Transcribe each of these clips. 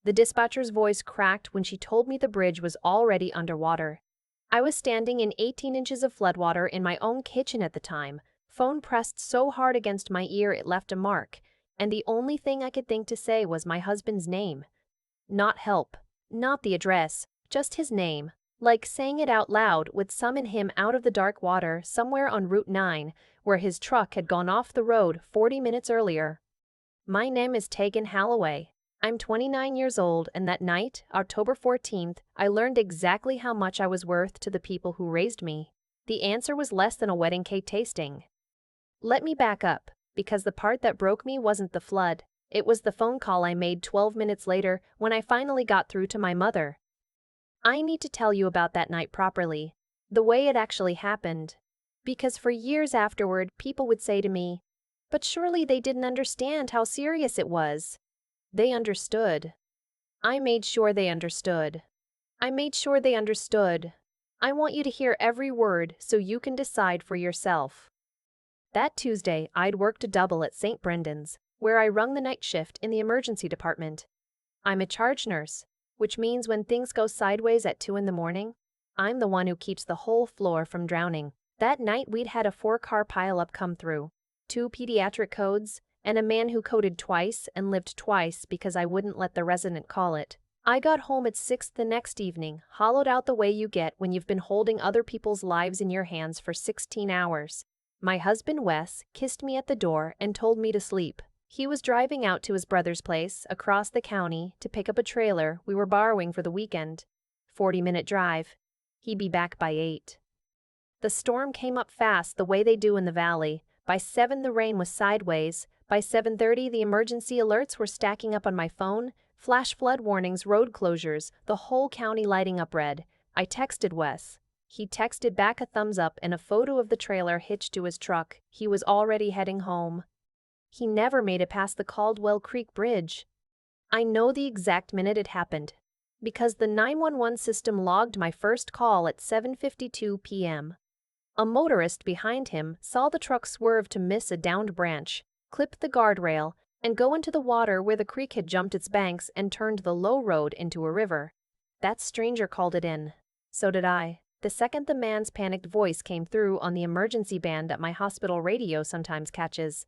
The dispatcher's voice cracked when she told me the bridge was already underwater. I was standing in 18 inches of floodwater in my own kitchen at the time, phone pressed so hard against my ear it left a mark, and the only thing I could think to say was my husband's name. Not help, not the address, just his name. Like saying it out loud would summon him out of the dark water somewhere on Route 9, where his truck had gone off the road 40 minutes earlier. My name is Tegan Holloway. I'm 29 years old, and that night, October 14th, I learned exactly how much I was worth to the people who raised me. The answer was less than a wedding cake tasting. Let me back up, because the part that broke me wasn't the flood. It was the phone call I made 12 minutes later when I finally got through to my mother. I need to tell you about that night properly, the way it actually happened. Because for years afterward, people would say to me, "But surely they didn't understand how serious it was." They understood. I made sure they understood. I made sure they understood. I want you to hear every word so you can decide for yourself. That Tuesday, I'd worked a double at St. Brendan's, where I rung the night shift in the emergency department. I'm a charge nurse, which means when things go sideways at 2 in the morning, I'm the one who keeps the whole floor from drowning. That night, we'd had a 4-car pileup come through, 2 pediatric codes, and a man who coded twice and lived twice because I wouldn't let the resident call it. I got home at 6 the next evening, hollowed out the way you get when you've been holding other people's lives in your hands for 16 hours. My husband Wes kissed me at the door and told me to sleep. He was driving out to his brother's place across the county to pick up a trailer we were borrowing for the weekend. 40-minute drive. He'd be back by 8. The storm came up fast the way they do in the valley. By 7 the rain was sideways. By 7:30 the emergency alerts were stacking up on my phone, flash flood warnings, road closures, the whole county lighting up red. I texted Wes. He texted back a thumbs up and a photo of the trailer hitched to his truck. He was already heading home. He never made it past the Caldwell Creek bridge. I know the exact minute it happened, because the 911 system logged my first call at 7:52 p.m. A motorist behind him saw the truck swerve to miss a downed branch, clip the guardrail, and go into the water where the creek had jumped its banks and turned the low road into a river. That stranger called it in. So did I. The second the man's panicked voice came through on the emergency band that my hospital radio sometimes catches.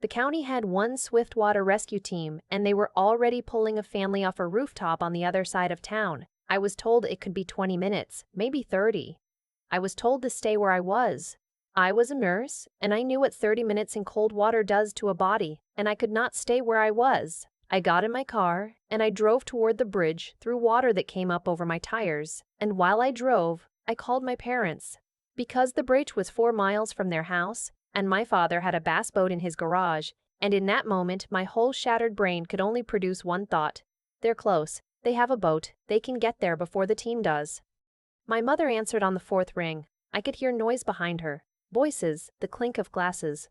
The county had one swiftwater rescue team, and they were already pulling a family off a rooftop on the other side of town. I was told it could be 20 minutes, maybe 30. I was told to stay where I was. I was a nurse, and I knew what 30 minutes in cold water does to a body, and I could not stay where I was. I got in my car, and I drove toward the bridge through water that came up over my tires, and while I drove, I called my parents. Because the bridge was 4 miles from their house, and my father had a bass boat in his garage, and in that moment my whole shattered brain could only produce one thought. They're close. They have a boat. They can get there before the team does. My mother answered on the 4th ring. I could hear noise behind her. Voices, the clink of glasses.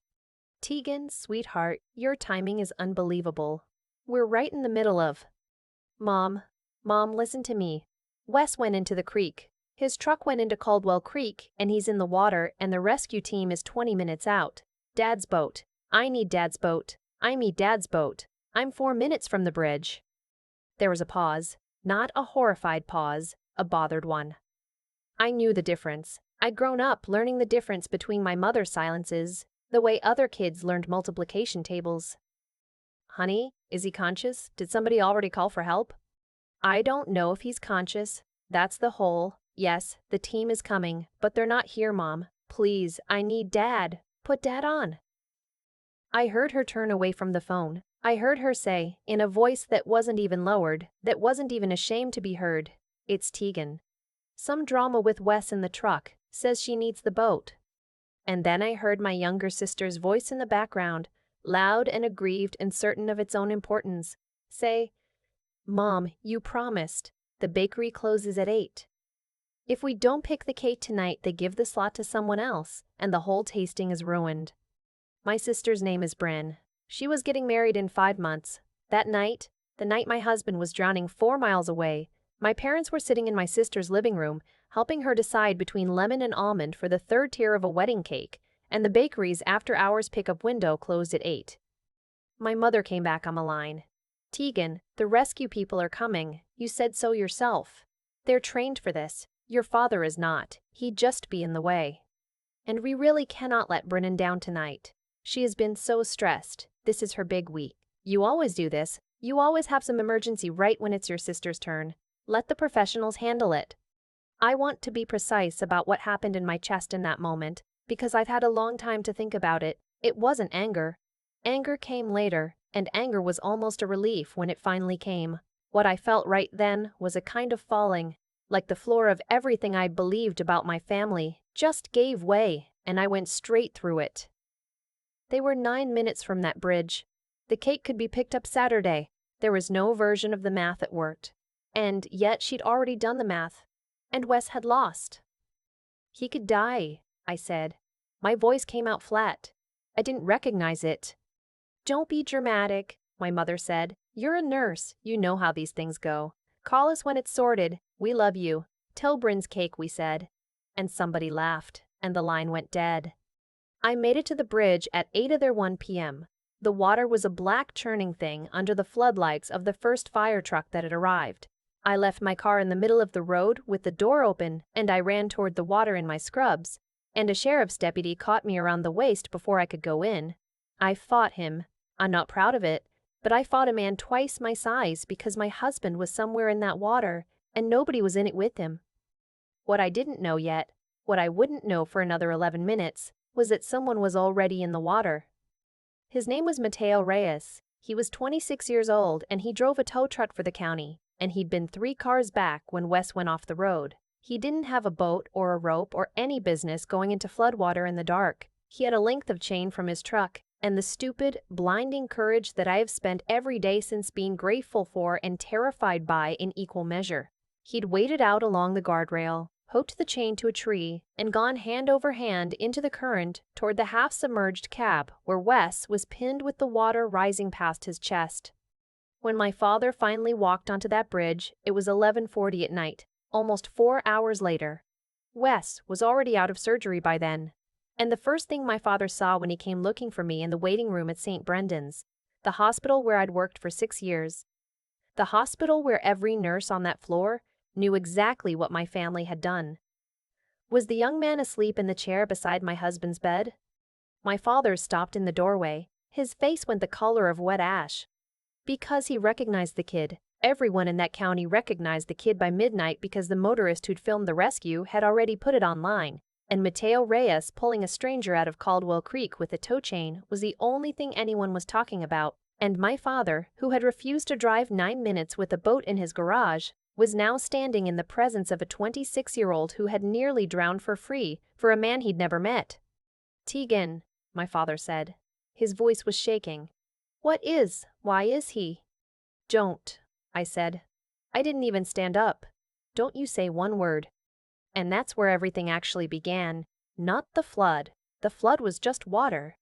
"Tegan, sweetheart, your timing is unbelievable. We're right in the middle of..." Mom, listen to me. Wes went into the creek. His truck went into Caldwell Creek, and he's in the water, and the rescue team is 20 minutes out. Dad's boat. I need Dad's boat. I need Dad's boat. I'm 4 minutes from the bridge. There was a pause. Not a horrified pause, a bothered one. I knew the difference. I'd grown up learning the difference between my mother's silences, the way other kids learned multiplication tables. "Honey, is he conscious? Did somebody already call for help?" "I don't know if he's conscious. That's the whole. Yes, the team is coming, but they're not here, Mom. Please, I need Dad. Put Dad on." I heard her turn away from the phone. I heard her say, in a voice that wasn't even lowered, that wasn't even ashamed to be heard, "It's Tegan. Some drama with Wes in the truck, says she needs the boat." And then I heard my younger sister's voice in the background, loud and aggrieved and certain of its own importance, say, "Mom, you promised. The bakery closes at 8. If we don't pick the cake tonight, they give the slot to someone else, and the whole tasting is ruined." My sister's name is Bryn. She was getting married in 5 months. That night, the night my husband was drowning 4 miles away, my parents were sitting in my sister's living room, helping her decide between lemon and almond for the 3rd tier of a wedding cake, and the bakery's after-hours pickup window closed at 8. My mother came back on the line. Tegan, the rescue people are coming. You said so yourself. They're trained for this. Your father is not. He'd just be in the way. And we really cannot let Brennan down tonight. She has been so stressed. This is her big week. You always do this. You always have some emergency right when it's your sister's turn. Let the professionals handle it. I want to be precise about what happened in my chest in that moment, because I've had a long time to think about it. It wasn't anger. Anger came later, and anger was almost a relief when it finally came. What I felt right then was a kind of falling, like the floor of everything I believed about my family just gave way, and I went straight through it. They were 9 minutes from that bridge. The cake could be picked up Saturday. There was no version of the math that worked. And yet she'd already done the math. And Wes had lost. He could die, I said. My voice came out flat. I didn't recognize it. Don't be dramatic, my mother said. You're a nurse. You know how these things go. Call us when it's sorted. We love you. Tell Bryn's cake, we said. And somebody laughed, and the line went dead. I made it to the bridge at 8:01 p.m. The water was a black churning thing under the floodlights of the first fire truck that had arrived. I left my car in the middle of the road with the door open, and I ran toward the water in my scrubs, and a sheriff's deputy caught me around the waist before I could go in. I fought him. I'm not proud of it, but I fought a man twice my size because my husband was somewhere in that water, and nobody was in it with him. What I didn't know yet, what I wouldn't know for another 11 minutes, was that someone was already in the water. His name was Mateo Reyes. He was 26 years old, and he drove a tow truck for the county, and he'd been 3 cars back when Wes went off the road. He didn't have a boat or a rope or any business going into floodwater in the dark. He had a length of chain from his truck, and the stupid, blinding courage that I have spent every day since being grateful for and terrified by in equal measure. He'd waded out along the guardrail, hooked the chain to a tree, and gone hand over hand into the current toward the half-submerged cab where Wes was pinned with the water rising past his chest. When my father finally walked onto that bridge, it was 11:40 at night, almost 4 hours later. Wes was already out of surgery by then. And the first thing my father saw when he came looking for me in the waiting room at St. Brendan's, the hospital where I'd worked for 6 years, the hospital where every nurse on that floor knew exactly what my family had done. Was the young man asleep in the chair beside my husband's bed? My father stopped in the doorway. His face went the color of wet ash. Because he recognized the kid. Everyone in that county recognized the kid by midnight because the motorist who'd filmed the rescue had already put it online. And Mateo Reyes pulling a stranger out of Caldwell Creek with a tow chain was the only thing anyone was talking about. And my father, who had refused to drive 9 minutes with a boat in his garage, was now standing in the presence of a 26-year-old who had nearly drowned for free for a man he'd never met. Tegan, my father said. His voice was shaking. What is? Why is he? Don't, I said. I didn't even stand up. Don't you say one word. And that's where everything actually began. Not the flood. The flood was just water.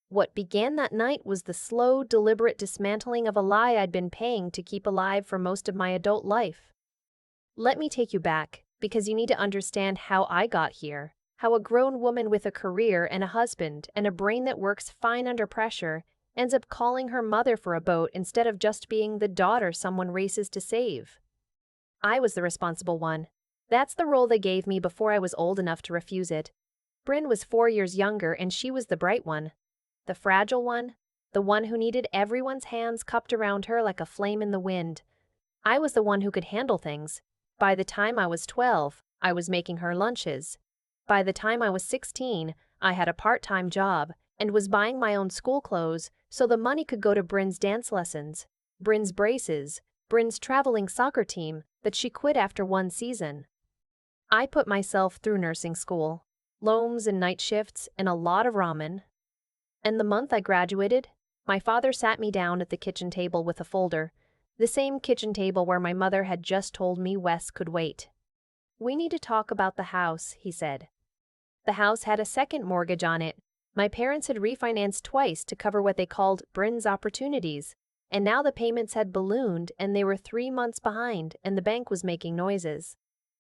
What began that night was the slow, deliberate dismantling of a lie I'd been paying to keep alive for most of my adult life. Let me take you back, because you need to understand how I got here, how a grown woman with a career and a husband and a brain that works fine under pressure ends up calling her mother for a boat instead of just being the daughter someone races to save. I was the responsible one. That's the role they gave me before I was old enough to refuse it. Bryn was 4 years younger, and she was the bright one. The fragile one, the one who needed everyone's hands cupped around her like a flame in the wind. I was the one who could handle things. By the time I was 12, I was making her lunches. By the time I was 16, I had a part-time job and was buying my own school clothes so the money could go to Bryn's dance lessons, Bryn's braces, Bryn's traveling soccer team that she quit after 1 season. I put myself through nursing school, loans and night shifts and a lot of ramen. And the month I graduated, my father sat me down at the kitchen table with a folder, the same kitchen table where my mother had just told me Wes could wait. We need to talk about the house, he said. The house had a second mortgage on it. My parents had refinanced twice to cover what they called Bryn's opportunities, and now the payments had ballooned and they were 3 months behind and the bank was making noises.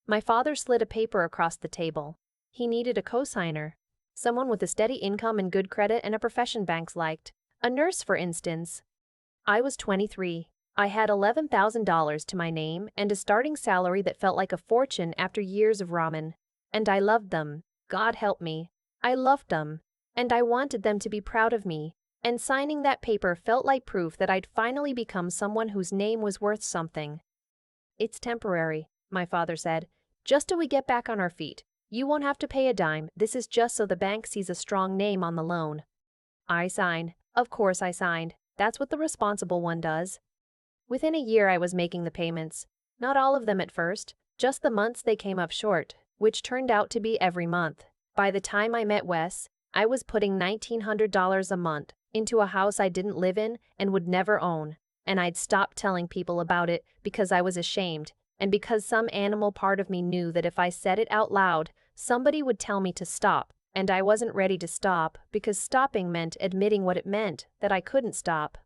My father slid a paper across the table. He needed a cosigner. Someone with a steady income and good credit and a profession banks liked. A nurse, for instance. I was 23. I had $11,000 to my name and a starting salary that felt like a fortune after years of ramen. And I loved them. God help me. I loved them. And I wanted them to be proud of me. And signing that paper felt like proof that I'd finally become someone whose name was worth something. It's temporary, my father said. Just till we get back on our feet. You won't have to pay a dime. This is just so the bank sees a strong name on the loan. I signed. Of course I signed. That's what the responsible one does. Within a year I was making the payments. Not all of them at first, just the months they came up short, which turned out to be every month. By the time I met Wes, I was putting $1,900 a month into a house I didn't live in and would never own, and I'd stopped telling people about it because I was ashamed, and because some animal part of me knew that if I said it out loud, somebody would tell me to stop, and I wasn't ready to stop because stopping meant admitting what it meant, that I couldn't stop.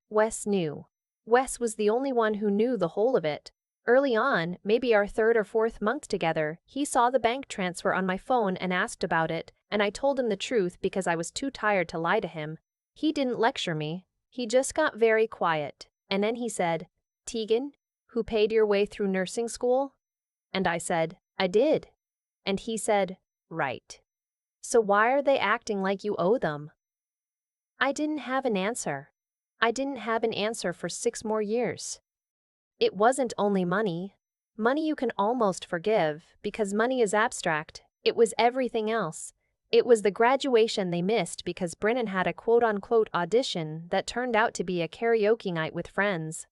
Wes knew. Wes was the only one who knew the whole of it. Early on, maybe our third or fourth month together, he saw the bank transfer on my phone and asked about it, and I told him the truth because I was too tired to lie to him. He didn't lecture me. He just got very quiet, and then he said, "Tegan, who paid your way through nursing school?" And I said, "I did." And he said, "Right. So why are they acting like you owe them?" I didn't have an answer. I didn't have an answer for 6 more years. It wasn't only money. Money you can almost forgive, because money is abstract. It was everything else. It was the graduation they missed because Brennan had a quote-unquote audition that turned out to be a karaoke night with friends.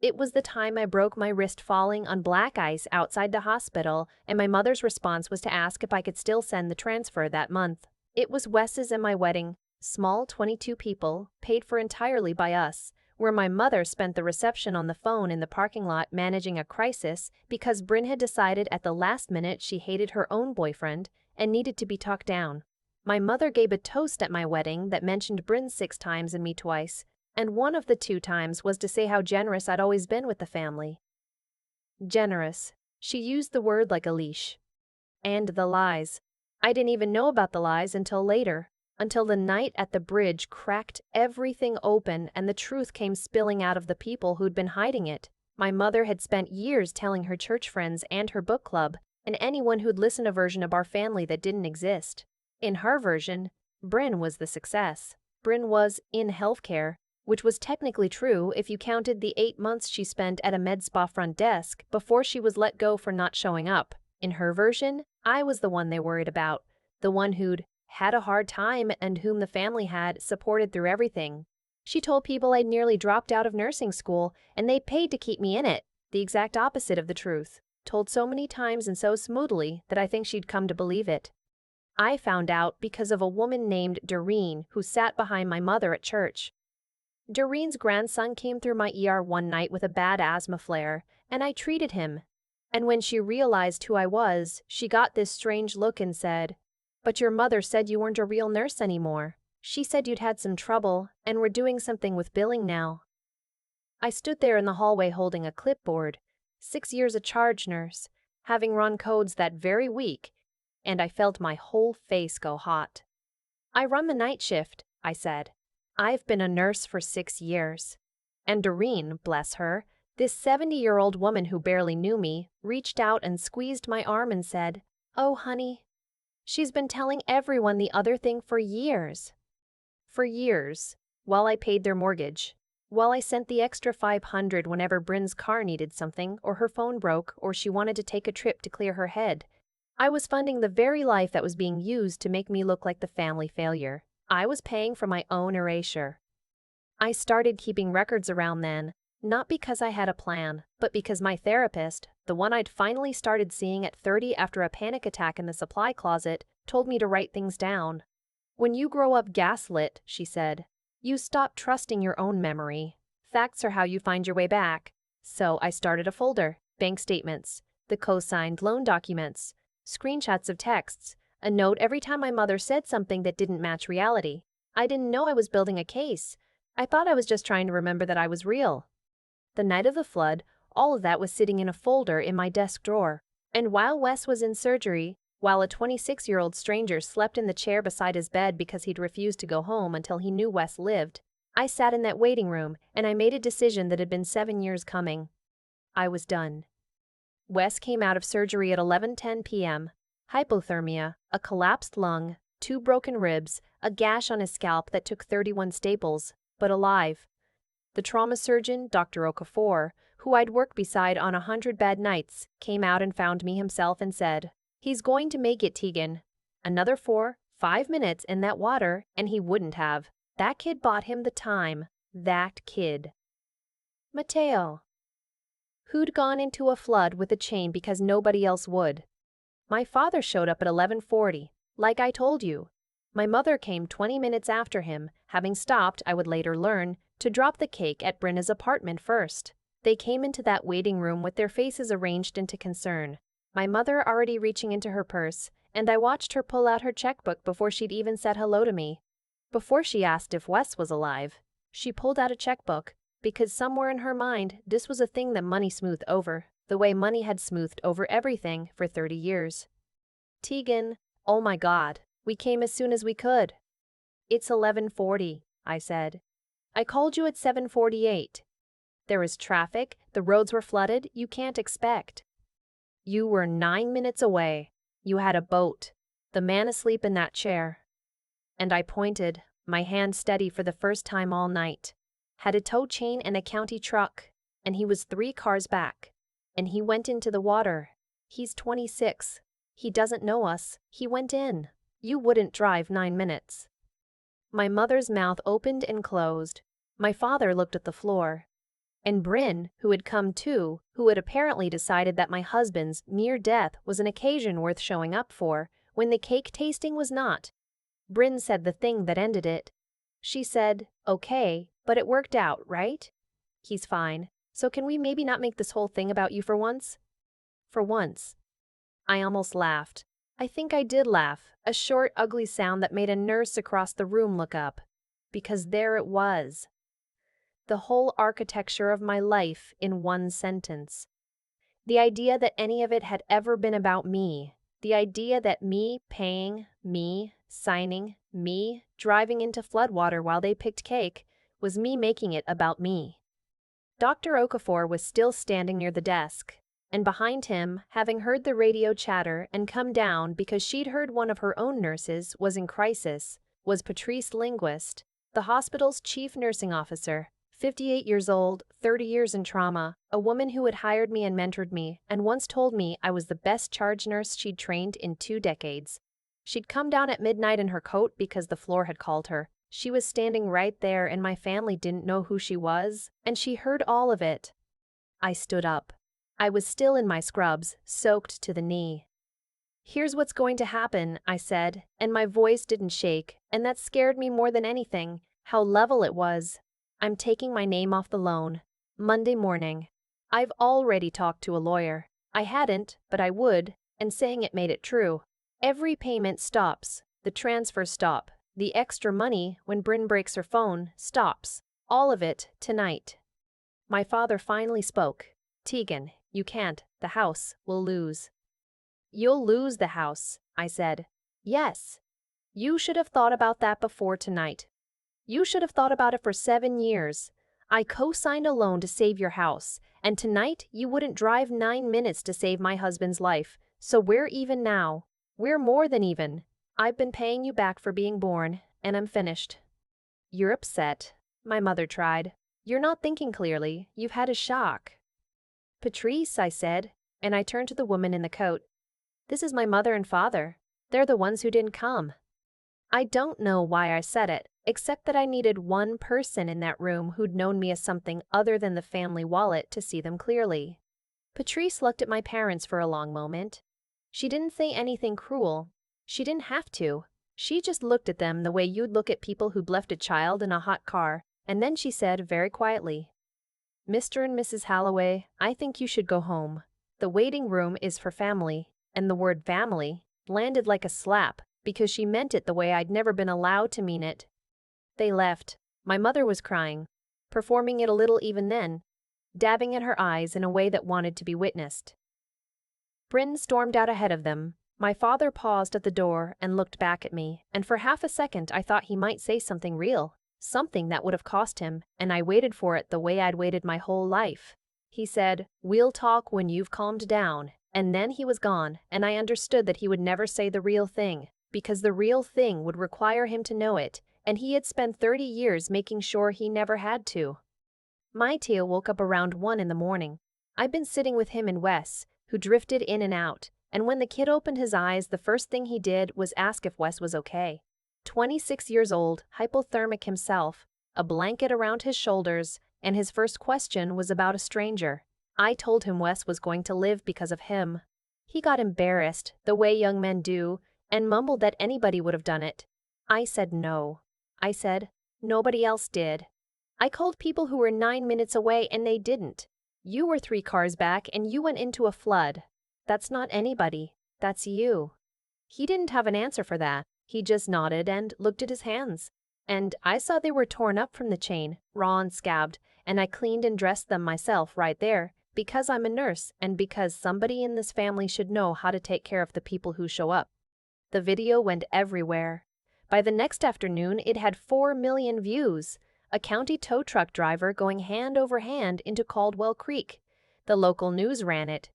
It was the time I broke my wrist falling on black ice outside the hospital, and my mother's response was to ask if I could still send the transfer that month. It was Wes's and my wedding, small 22 people, paid for entirely by us, where my mother spent the reception on the phone in the parking lot managing a crisis because Bryn had decided at the last minute she hated her own boyfriend and needed to be talked down. My mother gave a toast at my wedding that mentioned Bryn 6 times and me twice, and one of the 2 times was to say how generous I'd always been with the family. Generous. She used the word like a leash. And the lies. I didn't even know about the lies until later. Until the night at the bridge cracked everything open and the truth came spilling out of the people who'd been hiding it. My mother had spent years telling her church friends and her book club, and anyone who'd listen a version of our family that didn't exist. In her version, Bryn was the success. Bryn was in healthcare, which was technically true if you counted the 8 months she spent at a med spa front desk before she was let go for not showing up. In her version, I was the one they worried about, the one who'd had a hard time and whom the family had supported through everything. She told people I'd nearly dropped out of nursing school and they paid to keep me in it, the exact opposite of the truth, told so many times and so smoothly that I think she'd come to believe it. I found out because of a woman named Doreen who sat behind my mother at church. Doreen's grandson came through my ER one night with a bad asthma flare, and I treated him. And when she realized who I was, she got this strange look and said, "But your mother said you weren't a real nurse anymore. She said you'd had some trouble and were doing something with billing now." I stood there in the hallway holding a clipboard, 6 years a charge nurse, having run codes that very week, and I felt my whole face go hot. "I run the night shift," I said. "I've been a nurse for 6 years." And Doreen, bless her, this 70-year-old woman who barely knew me, reached out and squeezed my arm and said, "Oh, honey. She's been telling everyone the other thing for years." For years, while I paid their mortgage, while I sent the extra $500 whenever Bryn's car needed something or her phone broke or she wanted to take a trip to clear her head, I was funding the very life that was being used to make me look like the family failure. I was paying for my own erasure. I started keeping records around then, not because I had a plan, but because my therapist, the one I'd finally started seeing at 30 after a panic attack in the supply closet, told me to write things down. "When you grow up gaslit," she said, "you stop trusting your own memory. Facts are how you find your way back." So I started a folder, bank statements, the co-signed loan documents, screenshots of texts, a note every time my mother said something that didn't match reality. I didn't know I was building a case. I thought I was just trying to remember that I was real. The night of the flood, all of that was sitting in a folder in my desk drawer. And while Wes was in surgery, while a 26-year-old stranger slept in the chair beside his bed because he'd refused to go home until he knew Wes lived, I sat in that waiting room, and I made a decision that had been 7 years coming. I was done. Wes came out of surgery at 11:10 p.m. Hypothermia, a collapsed lung, 2 broken ribs, a gash on his scalp that took 31 staples, but alive. The trauma surgeon, Dr. Okafor, who I'd worked beside on 100 bad nights, came out and found me himself and said, "He's going to make it, Tegan. Another 4-5 minutes in that water, and he wouldn't have. That kid bought him the time. That kid." Mateo, who'd gone into a flood with a chain because nobody else would. My father showed up at 11:40, like I told you. My mother came 20 minutes after him, having stopped, I would later learn, to drop the cake at Brenna's apartment first. They came into that waiting room with their faces arranged into concern, my mother already reaching into her purse, and I watched her pull out her checkbook before she'd even said hello to me. Before she asked if Wes was alive, she pulled out a checkbook, because somewhere in her mind this was a thing that money smoothed over, the way money had smoothed over everything for 30 years. "Tegan, oh my God, we came as soon as we could." "It's 11:40, I said. "I called you at 7:48. "There was traffic, the roads were flooded, you can't expect." "You were 9 minutes away. You had a boat. The man asleep in that chair." And I pointed, my hand steady for the first time all night. Had a tow chain and a county truck, and he was 3 cars back. And he went into the water. He's 26. He doesn't know us. He went in. You wouldn't drive 9 minutes. My mother's mouth opened and closed. My father looked at the floor. And Bryn, who had come too, who had apparently decided that my husband's mere death was an occasion worth showing up for, when the cake tasting was not. Bryn said the thing that ended it. She said, "Okay, but it worked out, right? He's fine. So can we maybe not make this whole thing about you for once?" For once. I almost laughed. I think I did laugh, a short, ugly sound that made a nurse across the room look up. Because there it was. The whole architecture of my life in one sentence. The idea that any of it had ever been about me. The idea that me paying, me signing, me driving into floodwater while they picked cake was me making it about me. Dr. Okafor was still standing near the desk, and behind him, having heard the radio chatter and come down because she'd heard one of her own nurses was in crisis, was Patrice Linguist, the hospital's chief nursing officer, 58 years old, 30 years in trauma, a woman who had hired me and mentored me and once told me I was the best charge nurse she'd trained in 2 decades. She'd come down at midnight in her coat because the floor had called her. She was standing right there and my family didn't know who she was, and she heard all of it. I stood up. I was still in my scrubs, soaked to the knee. "Here's what's going to happen," I said, and my voice didn't shake, and that scared me more than anything, how level it was. "I'm taking my name off the loan. Monday morning. I've already talked to a lawyer. I hadn't, but I would, and saying it made it true. Every payment stops. The transfers stop. The extra money, when Bryn breaks her phone, stops. All of it, tonight." My father finally spoke. "Tegan, you can't. The house will lose." "You'll lose the house," I said. "Yes. You should have thought about that before tonight. You should have thought about it for 7 years. I co-signed a loan to save your house, and tonight you wouldn't drive 9 minutes to save my husband's life, so we're even now. We're more than even. I've been paying you back for being born, and I'm finished." "You're upset," my mother tried. "You're not thinking clearly. You've had a shock." "Patrice," I said, and I turned to the woman in the coat. "This is my mother and father. They're the ones who didn't come." I don't know why I said it, except that I needed one person in that room who'd known me as something other than the family wallet to see them clearly. Patrice looked at my parents for a long moment. She didn't say anything cruel. She didn't have to. She just looked at them the way you'd look at people who'd left a child in a hot car, and then she said very quietly, "Mr. and Mrs. Holloway, I think you should go home. The waiting room is for family," and the word family landed like a slap because she meant it the way I'd never been allowed to mean it. They left. My mother was crying, performing it a little even then, dabbing at her eyes in a way that wanted to be witnessed. Bryn stormed out ahead of them. My father paused at the door and looked back at me, and for half a second I thought he might say something real, something that would have cost him, and I waited for it the way I'd waited my whole life. He said, "We'll talk when you've calmed down," and then he was gone, and I understood that he would never say the real thing, because the real thing would require him to know it, and he had spent 30 years making sure he never had to. My Teal woke up around 1 in the morning. I'd been sitting with him and Wes, who drifted in and out, and when the kid opened his eyes, the first thing he did was ask if Wes was okay. 26 years old, hypothermic himself, a blanket around his shoulders, and his first question was about a stranger. I told him Wes was going to live because of him. He got embarrassed, the way young men do, and mumbled that anybody would have done it. I said no. I said, nobody else did. I called people who were 9 minutes away and they didn't. You were 3 cars back and you went into a flood. That's not anybody. That's you. He didn't have an answer for that. He just nodded and looked at his hands. And I saw they were torn up from the chain, raw and scabbed, and I cleaned and dressed them myself right there, because I'm a nurse and because somebody in this family should know how to take care of the people who show up. The video went everywhere. By the next afternoon, it had 4 million views. A county tow truck driver going hand over hand into Caldwell Creek. The local news ran it.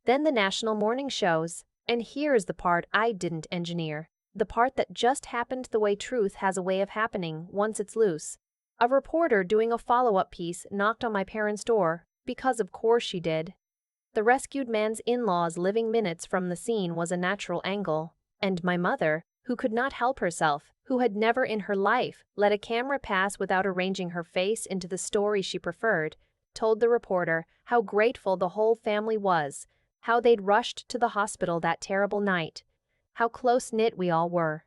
Then the national morning shows. And here's the part I didn't engineer. The part that just happened the way truth has a way of happening once it's loose. A reporter doing a follow-up piece knocked on my parents' door, because of course she did. The rescued man's in-laws living minutes from the scene was a natural angle. And my mother, who could not help herself, who had never in her life let a camera pass without arranging her face into the story she preferred, told the reporter how grateful the whole family was, how they'd rushed to the hospital that terrible night, how close-knit we all were.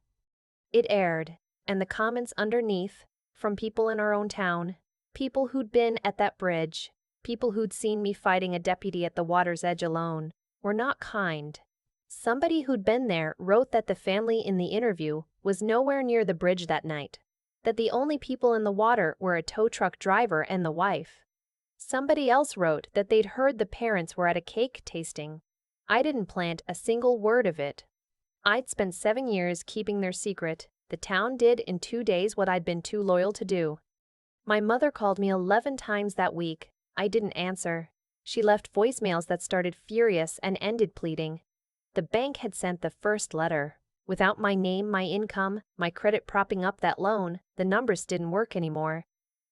It aired, and the comments underneath, from people in our own town, people who'd been at that bridge, people who'd seen me fighting a deputy at the water's edge alone, were not kind. Somebody who'd been there wrote that the family in the interview was nowhere near the bridge that night, that the only people in the water were a tow truck driver and the wife. Somebody else wrote that they'd heard the parents were at a cake tasting. I didn't plant a single word of it. I'd spent 7 years keeping their secret. The town did in 2 days what I'd been too loyal to do. My mother called me 11 times that week. I didn't answer. She left voicemails that started furious and ended pleading. The bank had sent the first letter. Without my name, my income, my credit propping up that loan, the numbers didn't work anymore.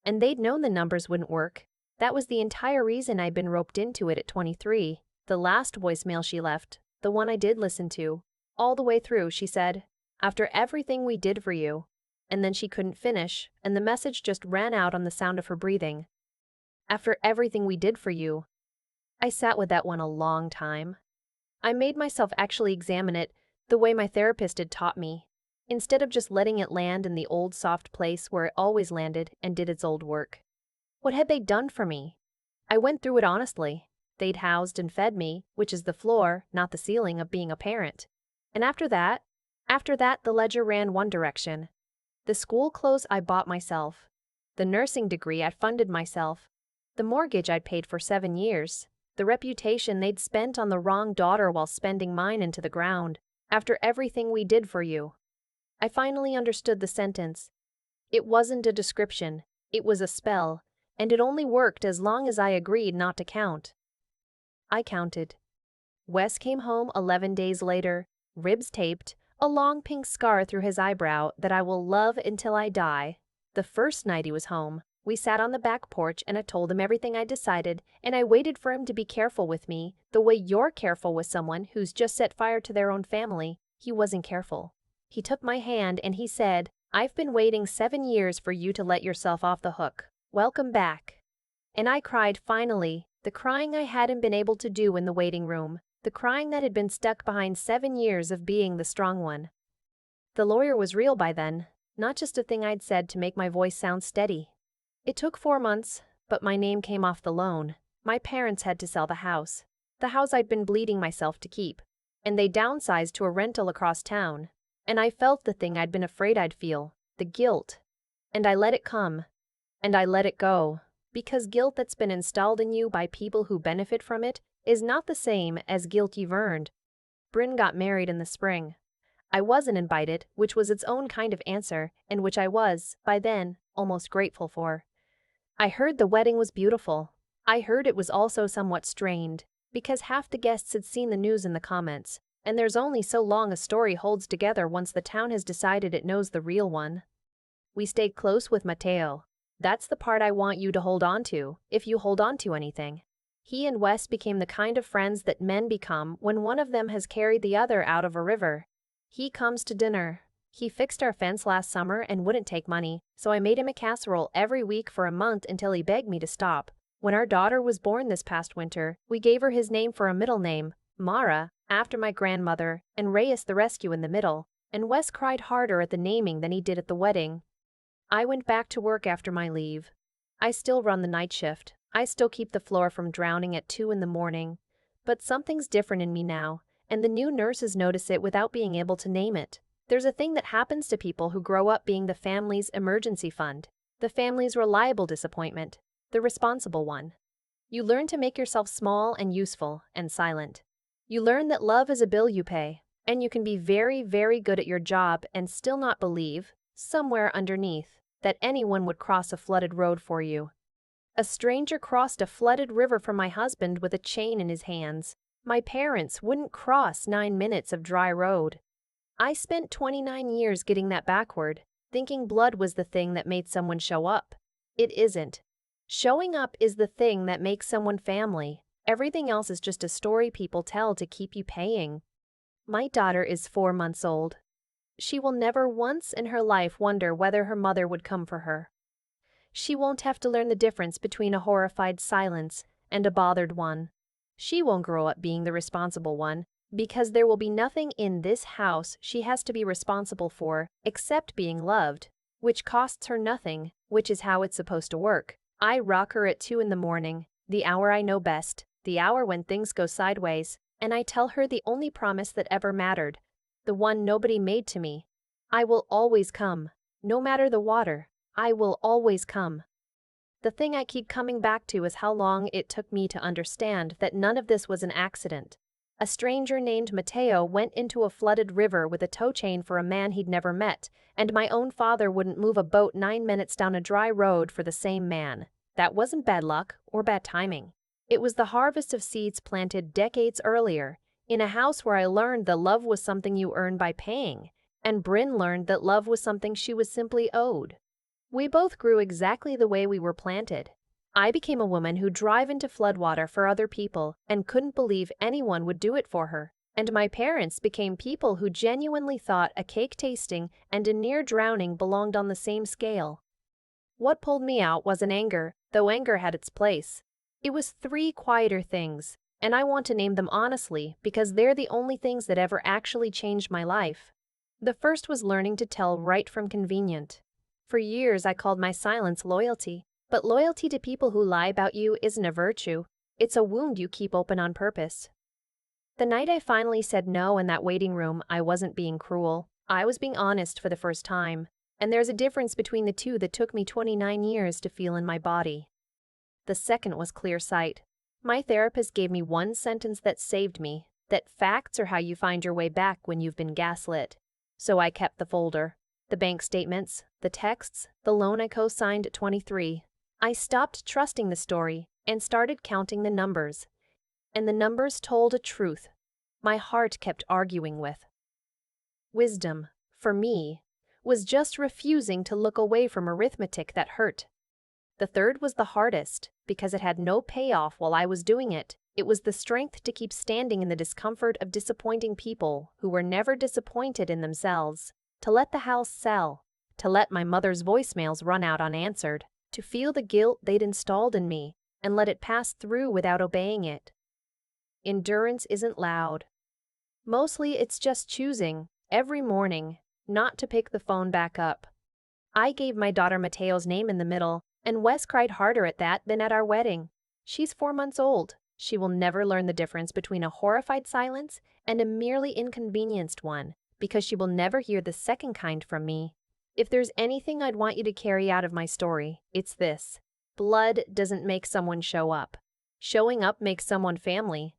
And they'd known the numbers wouldn't work. That was the entire reason I'd been roped into it at 23. The last voicemail she left, the one I did listen to, all the way through, she said, "After everything we did for you." And then she couldn't finish, and the message just ran out on the sound of her breathing. After everything we did for you. I sat with that one a long time. I made myself actually examine it the way my therapist had taught me, instead of just letting it land in the old soft place where it always landed and did its old work. What had they done for me? I went through it honestly. They'd housed and fed me, which is the floor, not the ceiling, of being a parent. And after that, the ledger ran one direction. The school clothes I bought myself. The nursing degree I funded myself. The mortgage I'd paid for 7 years. The reputation they'd spent on the wrong daughter while spending mine into the ground. After everything we did for you. I finally understood the sentence. It wasn't a description. It was a spell. And it only worked as long as I agreed not to count. I counted. Wes came home 11 days later, ribs taped, a long pink scar through his eyebrow that I will love until I die. The first night he was home, we sat on the back porch and I told him everything I decided, and I waited for him to be careful with me, the way you're careful with someone who's just set fire to their own family. He wasn't careful. He took my hand and he said, "I've been waiting 7 years for you to let yourself off the hook. Welcome back." And I cried finally, the crying I hadn't been able to do in the waiting room, the crying that had been stuck behind 7 years of being the strong one. The lawyer was real by then, not just a thing I'd said to make my voice sound steady. It took 4 months, but my name came off the loan. My parents had to sell the house I'd been bleeding myself to keep, and they downsized to a rental across town. And I felt the thing I'd been afraid I'd feel, the guilt. And I let it come. And I let it go, because guilt that's been installed in you by people who benefit from it is not the same as guilt you've earned. Bryn got married in the spring. I wasn't invited, which was its own kind of answer, and which I was, by then, almost grateful for. I heard the wedding was beautiful. I heard it was also somewhat strained, because half the guests had seen the news in the comments, and there's only so long a story holds together once the town has decided it knows the real one. We stayed close with Mateo. That's the part I want you to hold on to, if you hold on to anything. He and Wes became the kind of friends that men become when one of them has carried the other out of a river. He comes to dinner. He fixed our fence last summer and wouldn't take money, so I made him a casserole every week for a month until he begged me to stop. When our daughter was born this past winter, we gave her his name for a middle name, Mara, after my grandmother, and Reyes the rescue in the middle, and Wes cried harder at the naming than he did at the wedding. I went back to work after my leave. I still run the night shift. I still keep the floor from drowning at 2 in the morning. But something's different in me now, and the new nurses notice it without being able to name it. There's a thing that happens to people who grow up being the family's emergency fund, the family's reliable disappointment, the responsible one. You learn to make yourself small and useful and silent. You learn that love is a bill you pay, and you can be very, very good at your job and still not believe, somewhere underneath, that anyone would cross a flooded road for you. A stranger crossed a flooded river for my husband with a chain in his hands. My parents wouldn't cross 9 minutes of dry road. I spent 29 years getting that backward, thinking blood was the thing that made someone show up. It isn't. Showing up is the thing that makes someone family. Everything else is just a story people tell to keep you paying. My daughter is 4 months old. She will never once in her life wonder whether her mother would come for her. She won't have to learn the difference between a horrified silence and a bothered one. She won't grow up being the responsible one, because there will be nothing in this house she has to be responsible for except being loved, which costs her nothing, which is how it's supposed to work. I rock her at 2 in the morning, the hour I know best, the hour when things go sideways, and I tell her the only promise that ever mattered, the one nobody made to me. I will always come, no matter the water. I will always come. The thing I keep coming back to is how long it took me to understand that none of this was an accident. A stranger named Mateo went into a flooded river with a tow chain for a man he'd never met, and my own father wouldn't move a boat 9 minutes down a dry road for the same man. That wasn't bad luck or bad timing. It was the harvest of seeds planted decades earlier, in a house where I learned that love was something you earn by paying, and Bryn learned that love was something she was simply owed. We both grew exactly the way we were planted. I became a woman who drove into floodwater for other people and couldn't believe anyone would do it for her. And my parents became people who genuinely thought a cake tasting and a near drowning belonged on the same scale. What pulled me out wasn't anger, though anger had its place. It was 3 quieter things, and I want to name them honestly because they're the only things that ever actually changed my life. The first was learning to tell right from convenient. For years I called my silence loyalty, but loyalty to people who lie about you isn't a virtue, it's a wound you keep open on purpose. The night I finally said no in that waiting room, I wasn't being cruel, I was being honest for the first time, and there's a difference between the two that took me 29 years to feel in my body. The second was clear sight. My therapist gave me one sentence that saved me, that facts are how you find your way back when you've been gaslit. So I kept the folder. The bank statements, the texts, the loan I co-signed at 23. I stopped trusting the story and started counting the numbers. And the numbers told a truth my heart kept arguing with. Wisdom, for me, was just refusing to look away from arithmetic that hurt. The third was the hardest, because it had no payoff while I was doing it. It was the strength to keep standing in the discomfort of disappointing people who were never disappointed in themselves. To let the house sell, to let my mother's voicemails run out unanswered, to feel the guilt they'd installed in me, and let it pass through without obeying it. Endurance isn't loud. Mostly it's just choosing, every morning, not to pick the phone back up. I gave my daughter Mateo's name in the middle, and Wes cried harder at that than at our wedding. She's 4 months old. She will never learn the difference between a horrified silence and a merely inconvenienced one, because she will never hear the second kind from me. If there's anything I'd want you to carry out of my story, it's this. Blood doesn't make someone show up. Showing up makes someone family.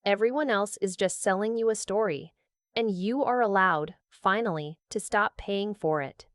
Everyone else is just selling you a story, and you are allowed, finally, to stop paying for it.